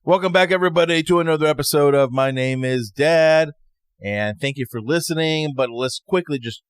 Welcome back, everybody, to another episode of My Name is Dad, and thank you for listening. But let's quickly just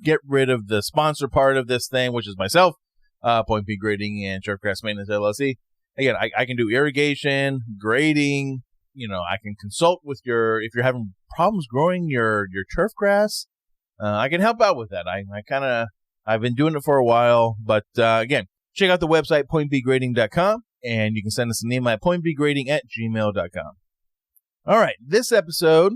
get rid of the sponsor part of this thing, which is myself, Point P Grading and Turfgrass Maintenance LLC. Again, I can do irrigation, grading. I can consult with if you're having problems growing your turf grass. I can help out with that. I've been doing it for a while, but again, check out the website pointbgrading.com. And you can send us an email at pointbgrading@gmail.com. All right, this episode,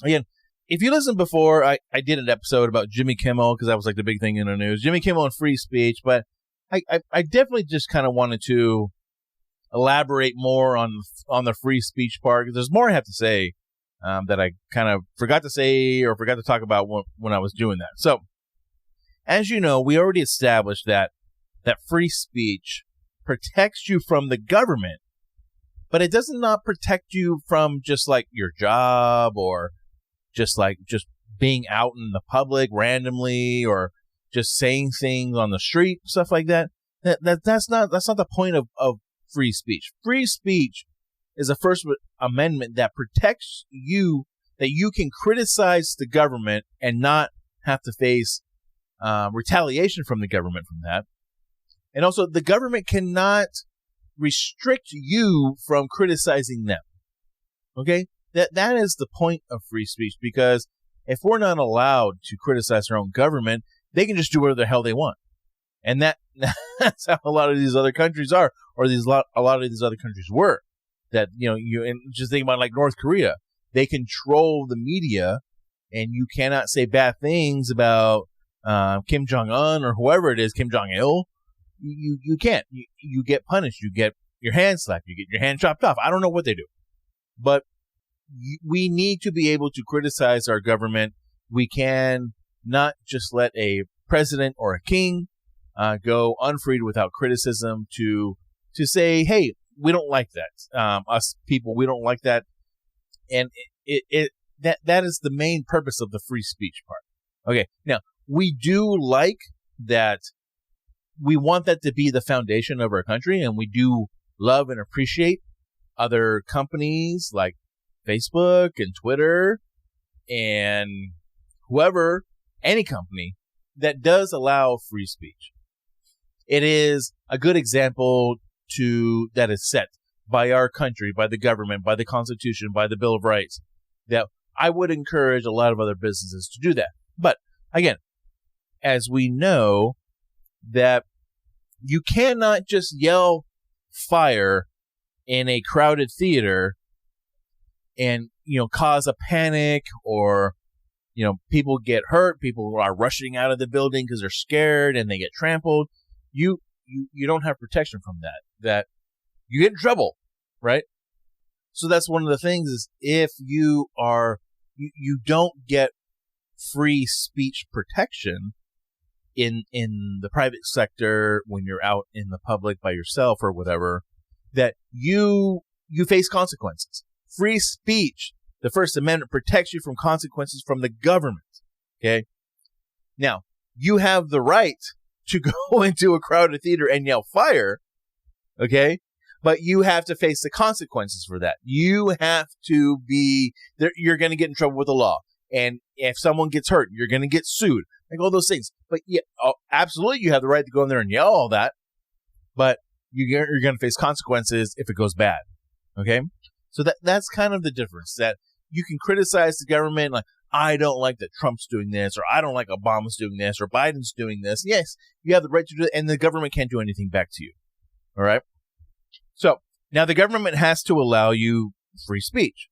again, if you listened before, I did an episode about Jimmy Kimmel because that was like the big thing in the news. Jimmy Kimmel and free speech, but I definitely just kind of wanted to elaborate more on the free speech part because there's more I have to say that I kind of forgot to say or forgot to talk about when I was doing that. So, as you know, we already established that free speech protects you from the government, but it does not protect you from just like your job or just being out in the public randomly or just saying things on the street, stuff like that. That's not the point of free speech. Free speech is a First Amendment that protects you, that you can criticize the government and not have to face retaliation from the government from that. And also, the government cannot restrict you from criticizing them. Okay? That is the point of free speech, because if we're not allowed to criticize our own government, they can just do whatever the hell they want. And that's how a lot of these other countries are, or a lot of these other countries were. That, and just think about like North Korea. They control the media, and you cannot say bad things about Kim Jong-un or whoever it is, Kim Jong-il. You can't. You get punished. You get your hand slapped. You get your hand chopped off. I don't know what they do. But we need to be able to criticize our government. We can not just let a president or a king go unfreed without criticism to say, hey, we don't like that. Us people, we don't like that. And that is the main purpose of the free speech part. Okay. Now, we do like that. We want that to be the foundation of our country, and we do love and appreciate other companies like Facebook and Twitter and any company that does allow free speech. It is a good example that is set by our country, by the government, by the Constitution, by the Bill of Rights, that I would encourage a lot of other businesses to do that. But again, as we know, that you cannot just yell fire in a crowded theater and, cause a panic or, people get hurt. People are rushing out of the building because they're scared and they get trampled. You don't have protection from that you get in trouble, right? So that's one of the things is if you don't get free speech protection in the private sector when you're out in the public by yourself or whatever, that you face consequences. Free speech, the First Amendment, protects you from consequences from the government. Okay? Now, you have the right to go into a crowded theater and yell fire, okay? But you have to face the consequences for that. You have to be there. You're going to get in trouble with the law. And if someone gets hurt, you're going to get sued. Like all those things. But yeah, absolutely, you have the right to go in there and yell all that. But you're going to face consequences if it goes bad. Okay? So that's kind of the difference. That you can criticize the government like, I don't like that Trump's doing this, or I don't like Obama's doing this, or Biden's doing this. Yes, you have the right to do it, and the government can't do anything back to you. All right? So now the government has to allow you free speech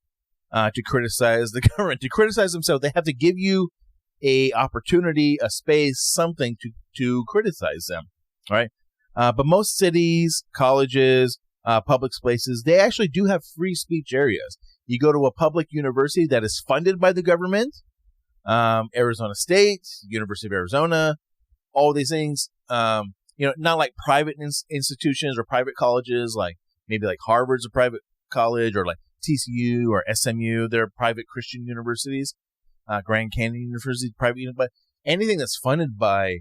to criticize the government, to criticize themselves. They have to give you a opportunity, a space, something to criticize them. All right? But most cities, colleges, public spaces, they actually do have free speech areas. You go to a public university that is funded by the government, Arizona State, University of Arizona, all these things, not like private institutions or private colleges, like maybe like Harvard's a private college, or like TCU or SMU, they're private Christian universities, Grand Canyon University, private, but anything that's funded by,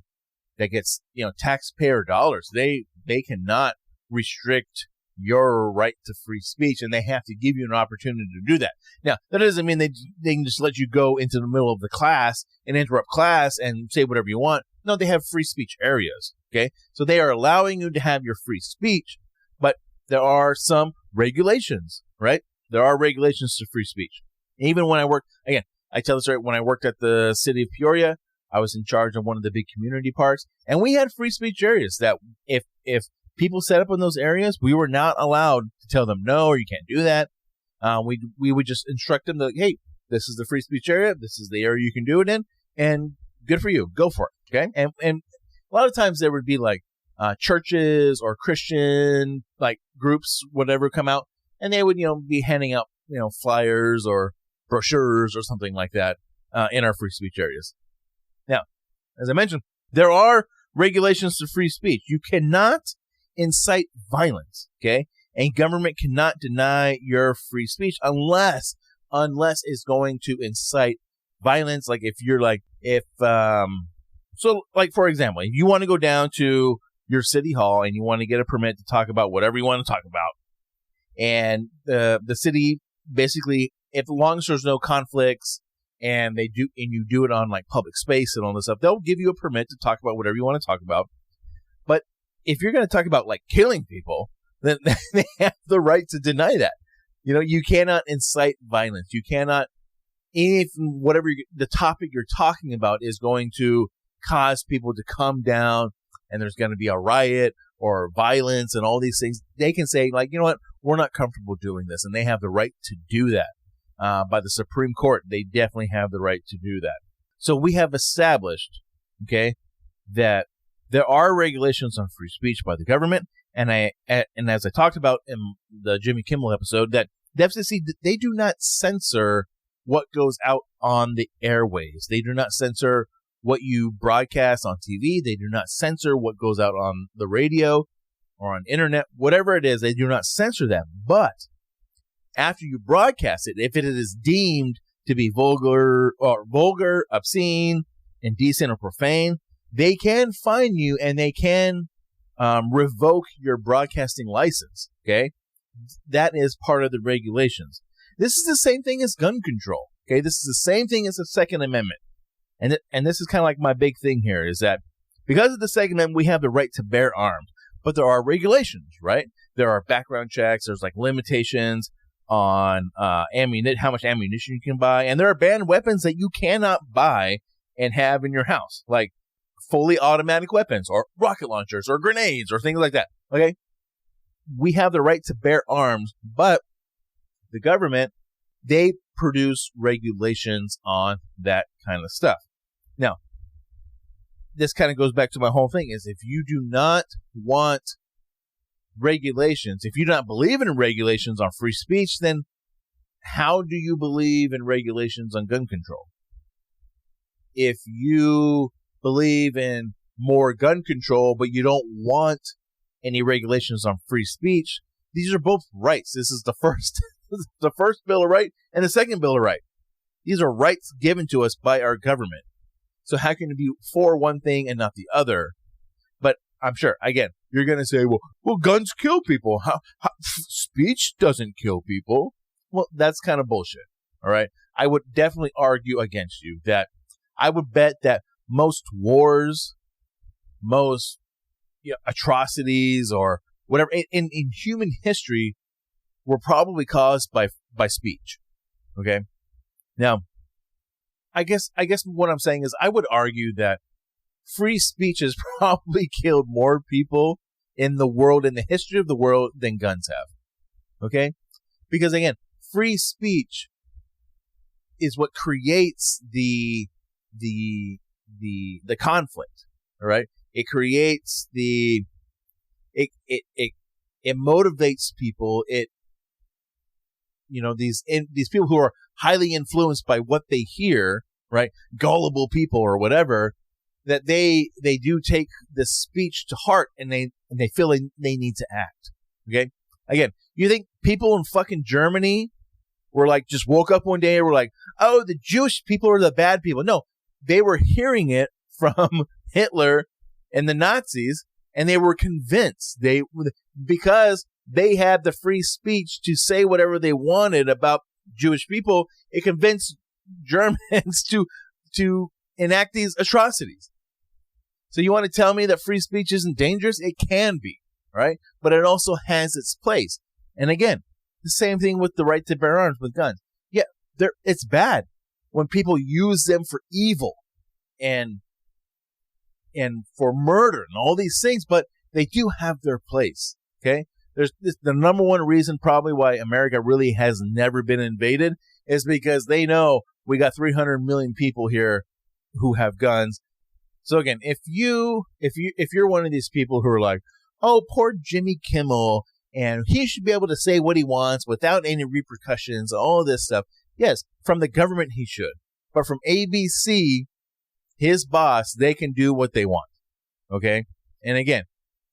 that gets, taxpayer dollars, they cannot restrict your right to free speech, and they have to give you an opportunity to do that. Now, that doesn't mean they can just let you go into the middle of the class and interrupt class and say whatever you want. No, they have free speech areas, okay? So they are allowing you to have your free speech, but there are some regulations, right? There are regulations to free speech. Even when I worked, again, I tell this right, when I worked at the city of Peoria, I was in charge of one of the big community parks, and we had free speech areas that if people set up in those areas, we were not allowed to tell them no, or you can't do that. We would just instruct them that, hey, this is the free speech area, this is the area you can do it in, and good for you, go for it, okay? And a lot of times there would be like churches or Christian like groups, whatever, come out, and they would be handing out flyers or brochures or something like that in our free speech areas. Now, as I mentioned, there are regulations to free speech. You cannot incite violence, okay? And government cannot deny your free speech unless it's going to incite violence. Like if you're like, so like, for example, if you want to go down to your city hall and you want to get a permit to talk about whatever you want to talk about, and the city basically, if as long as there's no conflicts and you do it on like public space and all this stuff, they'll give you a permit to talk about whatever you want to talk about. But if you're going to talk about like killing people, then they have the right to deny that. You cannot incite violence. You cannot, if whatever the topic you're talking about is going to cause people to come down and there's going to be a riot or violence and all these things, they can say like, you know what, we're not comfortable doing this. And they have the right to do that. By the Supreme Court, they definitely have the right to do that. So we have established, okay, that there are regulations on free speech by the government, and as I talked about in the Jimmy Kimmel episode, that the FCC, they do not censor what goes out on the airways. They do not censor what you broadcast on TV. They do not censor what goes out on the radio or on internet, whatever it is. They do not censor that, but after you broadcast it, if it is deemed to be vulgar, obscene, indecent, or profane, they can fine you and they can revoke your broadcasting license. Okay, that is part of the regulations. This is the same thing as gun control. Okay, this is the same thing as the Second Amendment, and this is kind of like my big thing here is that because of the Second Amendment, we have the right to bear arms, but there are regulations, right? There are background checks. There's like limitations on how much ammunition you can buy, and there are banned weapons that you cannot buy and have in your house, like fully automatic weapons or rocket launchers or grenades or things like that. Okay, we have the right to bear arms, but the government, they produce regulations on that kind of stuff. Now, this kind of goes back to my whole thing is if you do not want regulations, if you do not believe in regulations on free speech, then how do you believe in regulations on gun control? If you believe in more gun control, but you don't want any regulations on free speech, these are both rights. This is the first Bill of Rights and the second Bill of Rights. These are rights given to us by our government. So how can you be for one thing and not the other? But I'm sure, again, you're going to say, well, guns kill people. How speech doesn't kill people. Well, that's kind of bullshit. All right. I would definitely argue against you that I would bet that most wars, most atrocities or whatever in human history were probably caused by speech. Okay. Now, I guess what I'm saying is I would argue that free speech has probably killed more people in the world, in the history of the world, than guns have. Okay? Because again, free speech is what creates the conflict. All right? It creates it motivates people. These people who are highly influenced by what they hear, right? Gullible people or whatever, that they do take the speech to heart and they feel like they need to act. Okay? Again, you think people in fucking Germany were like, just woke up one day and were like, oh, the Jewish people are the bad people. No, they were hearing it from Hitler and the Nazis, and they were convinced because they had the free speech to say whatever they wanted about Jewish people. It convinced Germans to enact these atrocities. So you want to tell me that free speech isn't dangerous? It can be, right? But it also has its place. And again, the same thing with the right to bear arms with guns. Yeah, it's bad when people use them for evil and for murder and all these things, but they do have their place, okay? There's the number one reason probably why America really has never been invaded is because they know we got 300 million people here who have guns. So again, if you're one of these people who are like, oh, poor Jimmy Kimmel, and he should be able to say what he wants without any repercussions, all this stuff. Yes, from the government he should. But from ABC, his boss, they can do what they want. Okay? And again,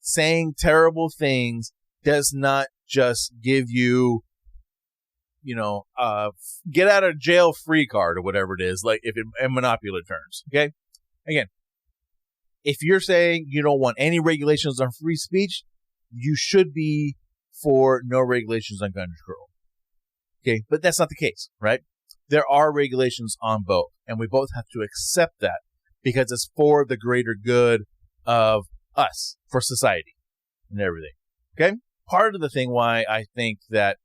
saying terrible things does not just give you, get out of jail free card or whatever it is, like if in monopoly terms. Okay? Again, if you're saying you don't want any regulations on free speech, you should be for no regulations on gun control. Okay, but that's not the case, right? There are regulations on both, and we both have to accept that because it's for the greater good of us, for society and everything. Okay? Part of the thing why I think that,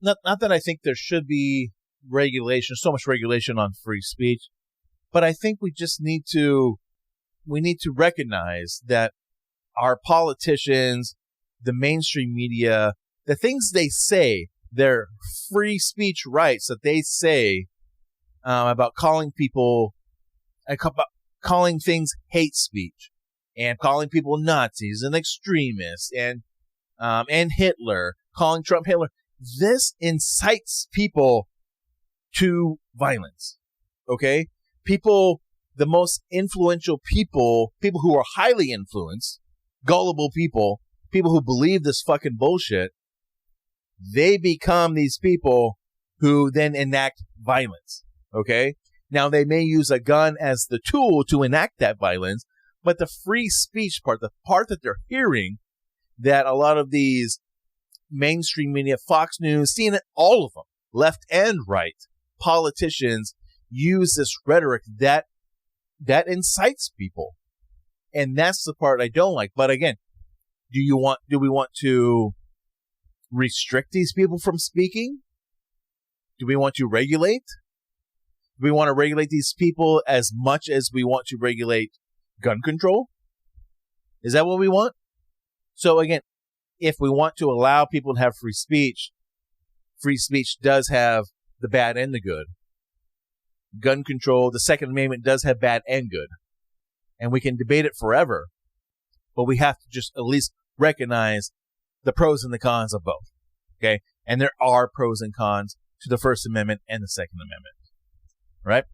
not that I think there should be regulation, so much regulation on free speech, but I think we just need to recognize that our politicians, the mainstream media, the things they say, their free speech rights that they say about calling people, calling things hate speech, and calling people Nazis and extremists and Hitler, calling Trump Hitler. This incites people to violence. Okay, people, the most influential people who are highly influenced, gullible people who believe this fucking bullshit, they become these people who then enact violence. Okay? Now, they may use a gun as the tool to enact that violence, but the free speech part, the part that they're hearing, that a lot of these mainstream media, Fox News, CNN, all of them, left and right, politicians use this rhetoric that incites people. And that's the part I don't like. But again, do we want to restrict these people from speaking? Do we want to regulate? Do we want to regulate these people as much as we want to regulate gun control? Is that what we want? So again, if we want to allow people to have free speech does have the bad and the good. Gun control, the Second Amendment does have bad and good. And we can debate it forever, but we have to just at least recognize the pros and the cons of both. Okay? And there are pros and cons to the First Amendment and the Second Amendment. Right?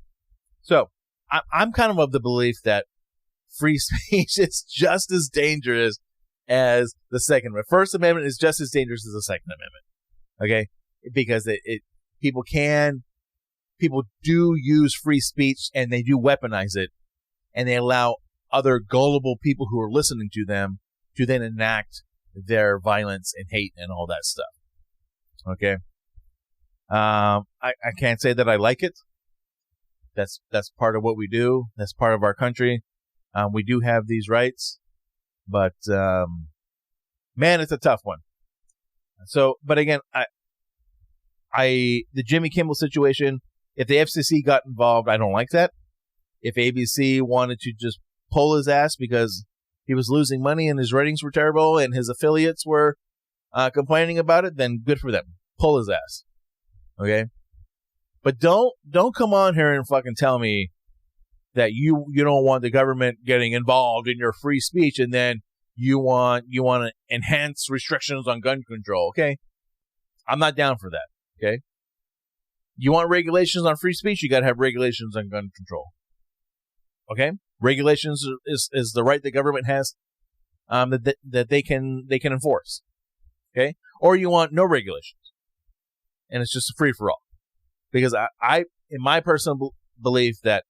So, I'm kind of the belief that free speech is just as dangerous as the Second Amendment. First Amendment is just as dangerous as the Second Amendment. Okay? Because people do use free speech and they do weaponize it, and they allow other gullible people who are listening to them to then enact their violence and hate and all that stuff. Okay. I can't say that I like it. That's part of what we do. That's part of our country. We do have these rights, but man, it's a tough one. So, but again, the Jimmy Kimmel situation, if the FCC got involved, I don't like that. If ABC wanted to just pull his ass because he was losing money and his ratings were terrible and his affiliates were complaining about it, then good for them. Pull his ass. Okay? But don't come on here and fucking tell me that you don't want the government getting involved in your free speech, and then you want to enhance restrictions on gun control. Okay? I'm not down for that. Okay? You want regulations on free speech, you got to have regulations on gun control. Okay? Regulations is the right the government has that they can enforce. Okay? Or you want no regulations. And it's just a free for all. Because I in my personal belief, that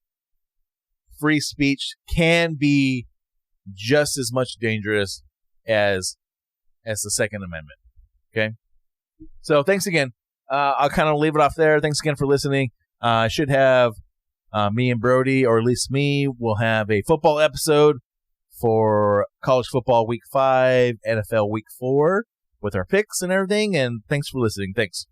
free speech can be just as much dangerous as the Second Amendment. Okay. So thanks again. I'll kind of leave it off there. Thanks again for listening. I should have me and Brody, or at least me, will have a football episode for college football week 5, NFL week 4 with our picks and everything. And thanks for listening. Thanks.